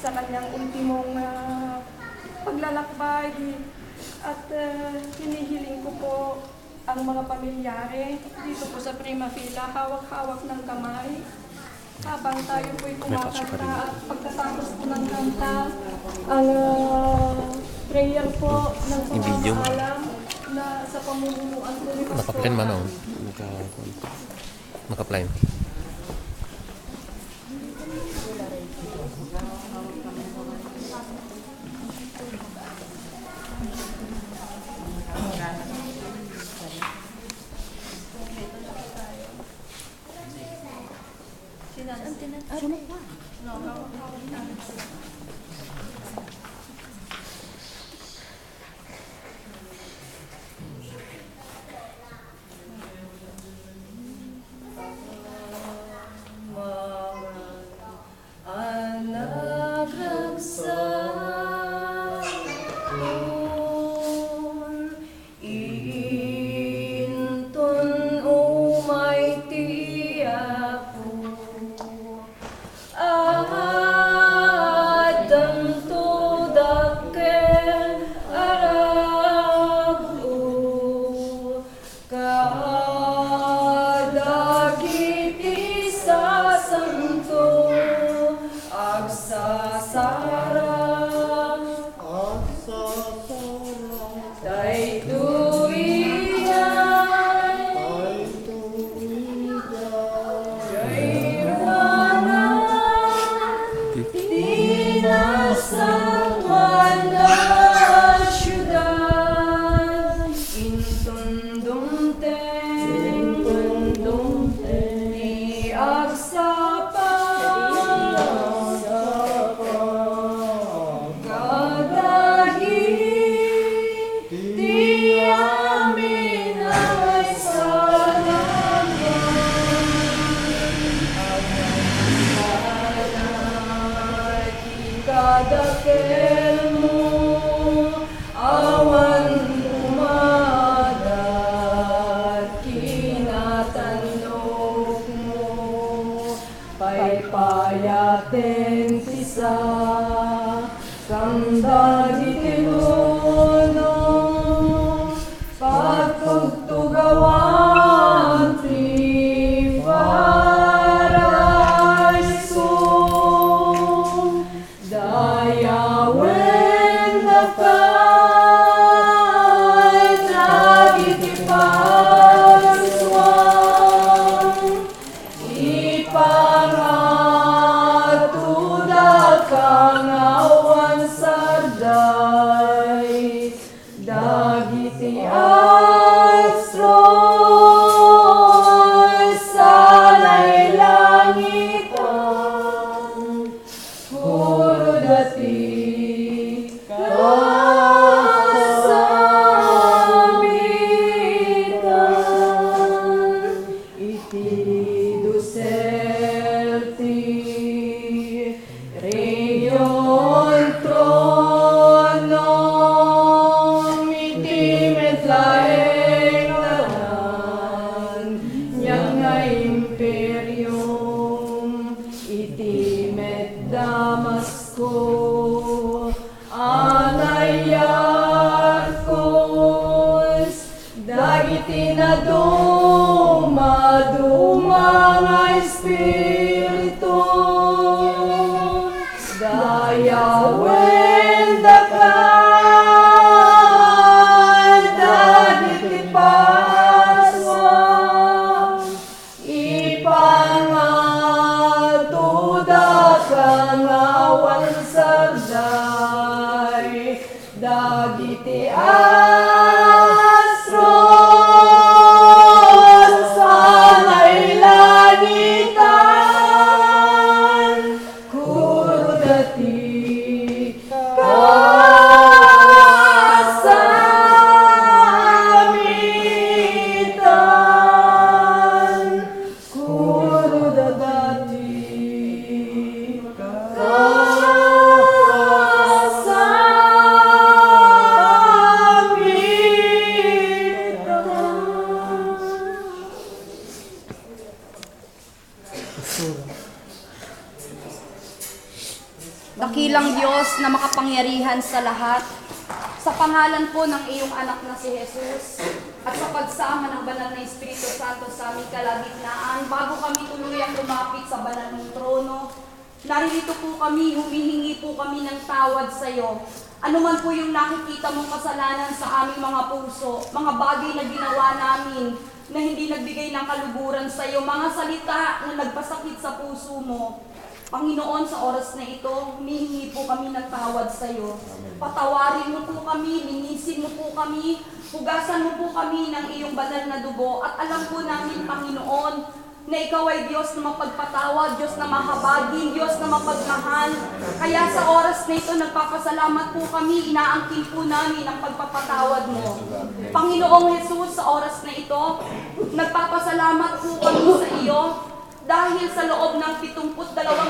sa kanyang ultimong paglalakbay. At hinihiling ko po ang mga pamilyare dito po sa prima fila, hawak-hawak ng kamay habang tayo po'y kumakanta. At pagkatapos po ng kanta, ang prayer po ng pamamaalam na sa pamumunuan po ni Pastor. Naka-plan man o? Naka-plan. Paypayaten sisa kandagi tinuno pagtugtugawan ti paraiso dayawen na kay dagiti pariswan kangawan sarday dagiti astroy sa langitan puro dati kasamitan iti duserti Reyon trono mitimet laeng tanan niyang nga imperyum itimet Damasco anayarkos dagiti na duma nga espiritu dayawen da kay dagiti paswa ipangatuda kangawan sarday dagiti astro sa langitan kuro dati kasamitan kuro dati kasamitan Dakilang Diyos na makapangyarihan sa lahat, sa pangalan po ng iyong anak na si Jesus, at sa pagsama ng banal na Espiritu Santo sa aming kalagitnaan, bago kami tuluyang lumapit sa banal ng trono, naririto po kami, humihingi po kami ng tawad sa iyo. Ano man po yung nakikita mong kasalanan sa aming mga puso, mga bagay na ginawa namin na hindi nagbigay ng kaluguran sa iyo, mga salita na nagpasakit sa puso mo, Panginoon, sa oras na ito, humihingi po kami ng tawad sa iyo. Patawarin mo po kami, linisin mo po kami, hugasan mo po kami ng iyong banal na dugo. At alam po namin, Panginoon, na ikaw ay Diyos na mapagpatawad, Diyos na mahabagin, Diyos na mapagmahal. Kaya sa oras na ito, nagpapasalamat po kami, inaangkin po namin ang pagpapatawad mo. Panginoong Jesus, sa oras na ito, nagpapasalamat po kami sa iyo, dahil sa loob ng 72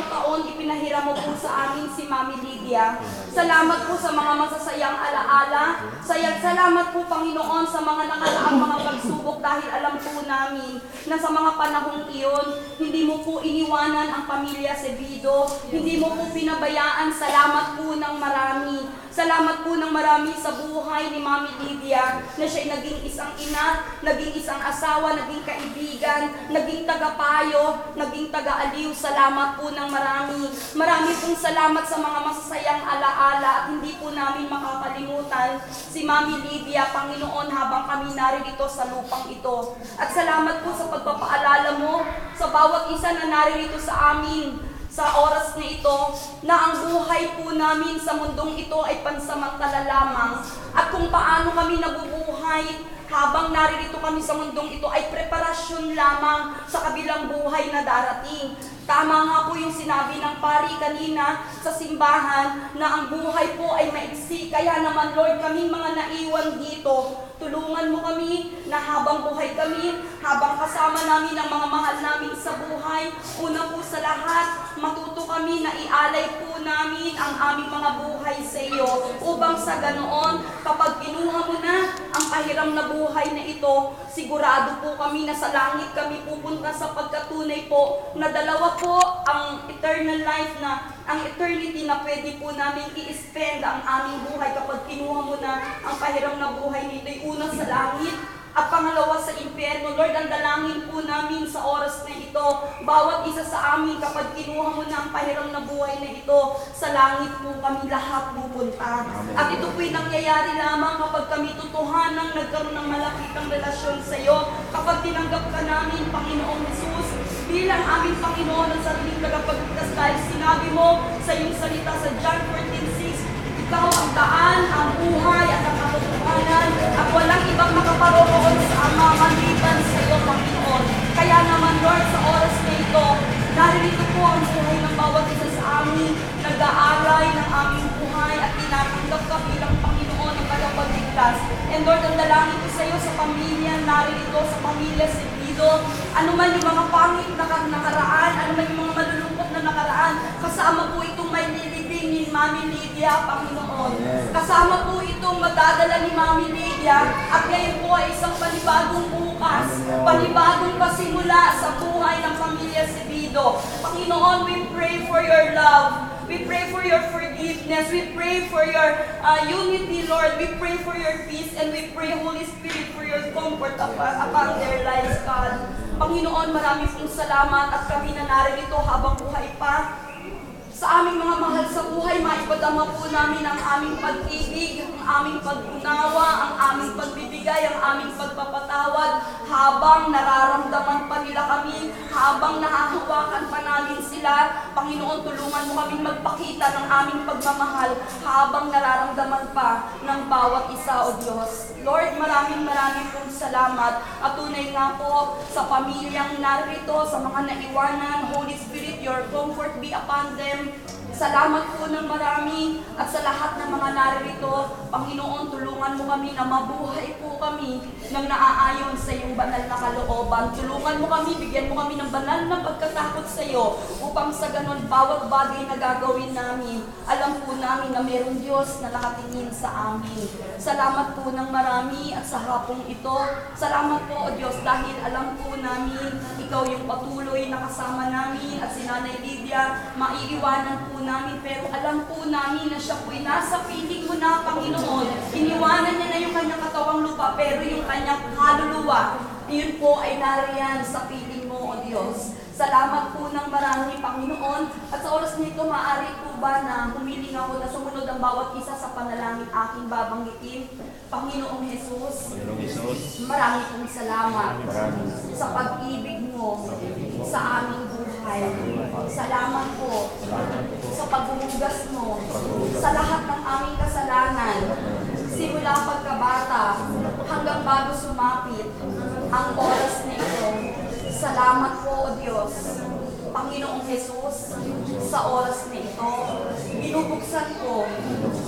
taon, ipinahiram mo po sa amin si Mami Lydia. Salamat po sa mga masasayang alaala. Salamat po, Panginoon, sa mga nakaraang mga pagsubok, dahil alam po namin na sa mga panahong iyon, hindi mo po iniwanan ang pamilya Acevedo, hindi mo po pinabayaan. Salamat po ng marami. Salamat po ng marami sa buhay ni Mami Lydia, na siya'y naging isang ina, naging isang asawa, naging kaibigan, naging tagapayo, naging taga-aliw. Salamat po ng marami. Marami pong salamat sa mga masasayang alaala, at hindi po namin makakalimutan si Mami Lydia, Panginoon, habang kami naririto sa lupang ito. At salamat po sa pagpapaalala mo sa bawat isa na naririto sa amin sa oras na ito, na ang buhay po namin sa mundong ito ay pansamantala lamang, at kung paano kami nabubuhay habang naririto kami sa mundong ito ay preparasyon lamang sa kabilang buhay na darating. Tama nga po yung sinabi ng pari kanina sa simbahan na ang buhay po ay maiksi. Kaya naman, Lord, kaming mga naiwan dito, tulungan mo kami na habang buhay kami, habang kasama namin ang mga mahal namin sa buhay, una po sa lahat, matuto kami na ialay po namin ang aming mga buhay sa iyo, upang sa ganoon, kapag kinuha mo na ang pahiram na buhay na ito, sigurado po kami na sa langit kami pupunta, sa pagkatunay po na dalawa po ang eternal life, na ang eternity na pwede po namin i-spend ang aming buhay kapag kinuha mo na ang pahiram na buhay nito'y una sa langit at pangalawa sa impyerno. Lord, ang dalangin po namin sa oras na ito, bawat isa sa amin kapag kinuha mo na ang pahiram na buhay na ito, sa langit po kami lahat pupunta. At ito po'y nangyayari lamang kapag kami tutuhanang nagkaroon ng malapitang relasyon sa iyo, kapag tinanggap ka namin, Panginoong Jesus, bilang aming Panginoon at sariling tagapagligtas, dahil sinabi mo sa iyong salita sa John 14:6, ikaw ang daan, ang buhay at ang katotohanan, at walang ibang makaparoon sa Ama maliban sa iyo, Panginoon. Kaya naman, Lord, sa oras na ito, naririto po ang buhay ng bawat isa sa amin, nag-aalay ng aming buhay at tinatanggap ka bilang Panginoon ang tagapagligtas. And Lord, ang dalangin ko sa iyo sa pamilya, naririto sa pamilya Acevedo, ano man yung mga pangit na nakaraan, ano man yung mga malulungkot na nakaraan, kasama po itong may nilibing ni Mami Lydia, Panginoon. Kasama po itong madadala ni Mami Lydia, at ngayon po ay isang panibagong bukas, panibagong pasimula sa buhay ng pamilya Acevedo. Panginoon, we pray for your love. We pray for your forgiveness. We pray for your unity, Lord. We pray for your peace, and we pray, Holy Spirit, for your comfort upon their lives, God. Panginoon, marami pong salamat, at kami na naririto habang buhay pa. Sa aming mga mahal sa buhay, maipadama po namin ang aming pag-ibig, ang aming pag-unawa, ang aming pagbibigay, ang aming pagpapatawad, habang nararamdaman pa nila kami, habang nahahawakan pa namin sila. Panginoon, tulungan mo kaming magpakita ng aming pagmamahal habang nararamdaman pa ng bawat isa, O Diyos. Lord, maraming pong salamat, at tunay nga po sa pamilyang narito, sa mga naiwanan, Holy Spirit, your comfort be upon them. Salamat po ng marami, at sa lahat ng mga naririto, Panginoon, tulungan mo kami na mabuhay po kami ng naaayon sa iyong banal na kalooban. Tulungan mo kami, bigyan mo kami ng banal na pagkatakot sa iyo, upang sa ganon bawat bagay na gagawin namin, alam po namin na mayroong Diyos na nakatingin sa amin. Salamat po ng marami at sa hapong ito. Salamat po, O Diyos, dahil alam po namin Ikaw yung patuloy na kasama namin at si Nanay Lydia, maiiwanan po namin. Pero alam po namin na siya po'y nasa piling mo na, Panginoon. Iniwanan niya na yung kanyang katawang lupa, pero yung kanyang kaluluwa, yun po ay nariyan sa piling mo, O Diyos. Salamat po ng marami, Panginoon. At sa oras nito, maaari po ba na humiling ako na sumunod ang bawat isa sa panalangin aking babanggitin? Panginoong Jesus, marami pong salamat sa pag-ibig mo sa aming buhay. Salamat po sa pagbubugas mo sa lahat ng aming kasalanan. Simula pagkabata hanggang bago sumapit ang oras na ito. Salamat po, O Diyos, Panginoong Jesus, sa oras na ito. Binubuksan ko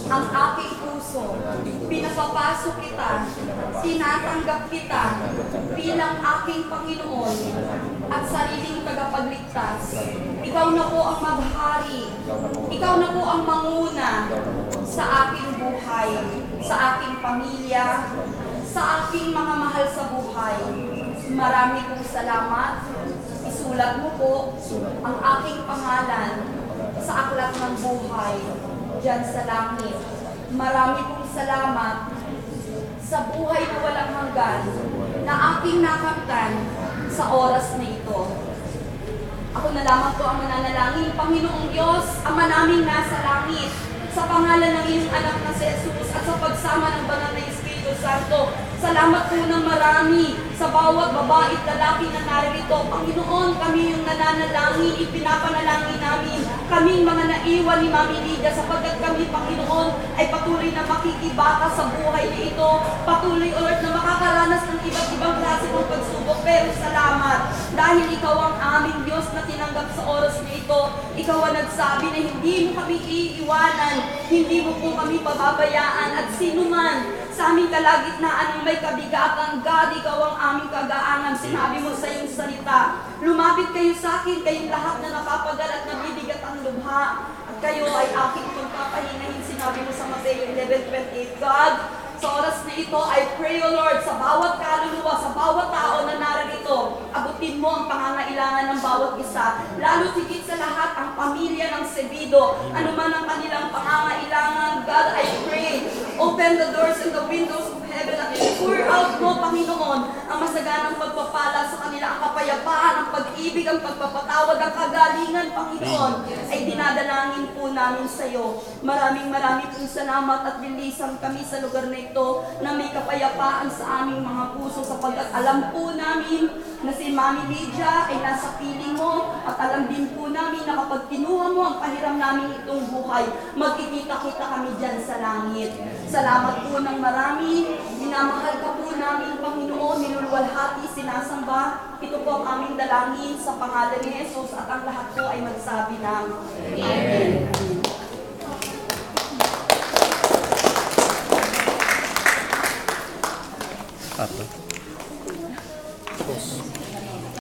ang aking puso. Pinapapasok kita, tinatanggap kita bilang aking Panginoon at sariling tagapagligtas. Ikaw na po ang maghari. Ikaw na po ang manguna sa aking buhay, sa aking pamilya, sa aking mga mahal sa buhay. Marami pong salamat. Isulat mo po ang aking pangalan sa aklat ng buhay diyan sa langit. Marami pong salamat sa buhay na walang hanggan na aking nakamtan sa oras na ito. Ako na lamang po ang mananalangin. Panginoong Diyos, Ama naming nasa langit, sa pangalan ng iyong anak na si Jesus at sa pagsama ng banal na Espiritu Santo, salamat po ng marami sa bawat babae at lalaki na narito. Panginoon, kami yung nananalangin, ipinapanalangin namin. Kaming mga naiwan ni Mami Lydia sapagkat kami, Panginoon, ay patuloy na makikibaka sa buhay na ito. Patuloy, O Lord, na makakaranas ng iba't ibang klase ng pagsubok. Pero salamat dahil Ikaw ang aming Diyos na tinanggap sa oras na ito. Ikaw ang nagsabi na hindi mo kami iiwanan, hindi mo po kami pababayaan at sino man sa aming kalagitnaan ng may kabigatan, God, Ikaw ang aming kagaangan. Sinabi mo sa iyong salita, lumapit kayo sa akin, kayong lahat na napapagal at nabibigat ang lubha, at kayo ay aking pagpapahingahin. Sinabi mo sa Mateo 11:28, God, sa oras na ito, I pray, O Lord, sa bawat kaluluwa, sa bawat tao na narito, abutin mo ang pangangailangan ng bawat isa. Lalo higit sa lahat, ang pamilya ng Sebido, ano man ang kanilang pangangailangan, God, I pray, open the doors and the windows of heaven at pour out mo, Panginoon, ang masaganang pagpapala sa kanila, ang kapayapaan, ang pag-ibig, ang pagpapatawad, ang kagalingan, Panginoon, ay dinadalangin po namin sa iyo. Maraming pong salamat at lilisan kami sa lugar na ito na may kapayapaan sa aming mga puso sapagkat alam po namin na si Mami Lydia ay nasa piling mo at alam din po namin na kapag kinuha mo ang pahiram namin itong buhay, magkikita-kita kami dyan sa langit. Salamat po ng marami. Minamahal ka po namin, Panginoon, niluluwalhati, sinasamba. Ito po ang aming dalangin sa pangalan ni Jesus at ang lahat po ay magsabi ng Amen. Apa?